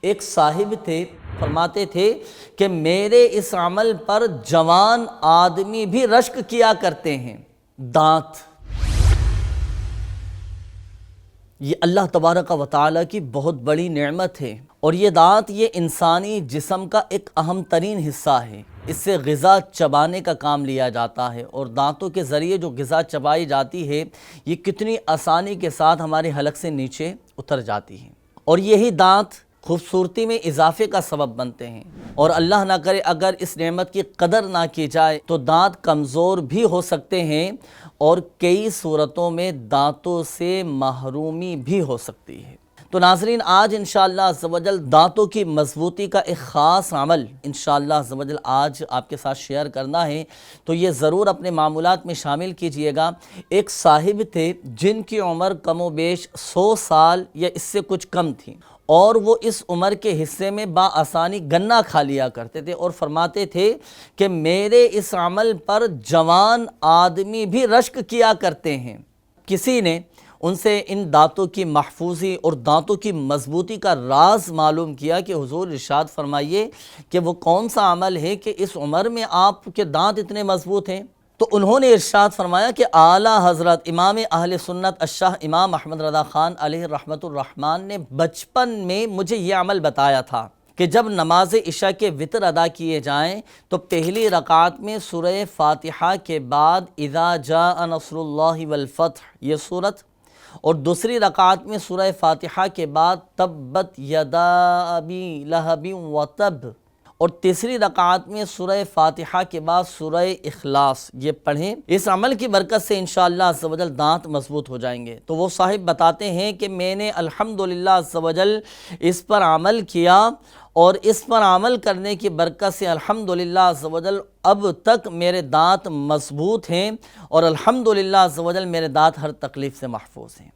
ایک صاحب تھے، فرماتے تھے کہ میرے اس عمل پر جوان آدمی بھی رشک کیا کرتے ہیں۔ دانت یہ اللہ تبارک و تعالیٰ کی بہت بڑی نعمت ہے، اور یہ دانت یہ انسانی جسم کا ایک اہم ترین حصہ ہے۔ اس سے غذا چبانے کا کام لیا جاتا ہے، اور دانتوں کے ذریعے جو غذا چبائی جاتی ہے یہ کتنی آسانی کے ساتھ ہمارے حلق سے نیچے اتر جاتی ہے، اور یہی دانت خوبصورتی میں اضافے کا سبب بنتے ہیں۔ اور اللہ نہ کرے اگر اس نعمت کی قدر نہ کی جائے تو دانت کمزور بھی ہو سکتے ہیں، اور کئی صورتوں میں دانتوں سے محرومی بھی ہو سکتی ہے۔ تو ناظرین، آج انشاءاللہ عز و جل دانتوں کی مضبوطی کا ایک خاص عمل انشاءاللہ عز و جل آج آپ کے ساتھ شیئر کرنا ہے، تو یہ ضرور اپنے معمولات میں شامل کیجئے گا۔ ایک صاحب تھے جن کی عمر کم و بیش 100 سال یا اس سے کچھ کم تھی، اور وہ اس عمر کے حصے میں بآسانی گنا کھا لیا کرتے تھے، اور فرماتے تھے کہ میرے اس عمل پر جوان آدمی بھی رشک کیا کرتے ہیں۔ کسی نے ان سے ان دانتوں کی محفوظی اور دانتوں کی مضبوطی کا راز معلوم کیا کہ حضور ارشاد فرمائیے کہ وہ کون سا عمل ہے کہ اس عمر میں آپ کے دانت اتنے مضبوط ہیں؟ تو انہوں نے ارشاد فرمایا کہ اعلیٰ حضرت امام اہل سنت الشاہ امام احمد رضا خان علیہ رحمۃ الرحمن نے بچپن میں مجھے یہ عمل بتایا تھا کہ جب نماز عشاء کے وتر ادا کیے جائیں تو پہلی رکعت میں سورہ فاتحہ کے بعد اذا جاء نصر اللہ والفتح یہ سورت، اور دوسری رکعت میں سورہ فاتحہ کے بعد تبت یدا ابی لہب وتب، اور تیسری رکعت میں سورہ فاتحہ کے بعد سورہ اخلاص یہ پڑھیں۔ اس عمل کی برکت سے انشاءاللہ عز و جل دانت مضبوط ہو جائیں گے۔ تو وہ صاحب بتاتے ہیں کہ میں نے الحمدللہ عز و جل اس پر عمل کیا، اور اس پر عمل کرنے کی برکت سے الحمدللہ عز و جل اب تک میرے دانت مضبوط ہیں، اور الحمدللہ عز و جل میرے دانت ہر تکلیف سے محفوظ ہیں۔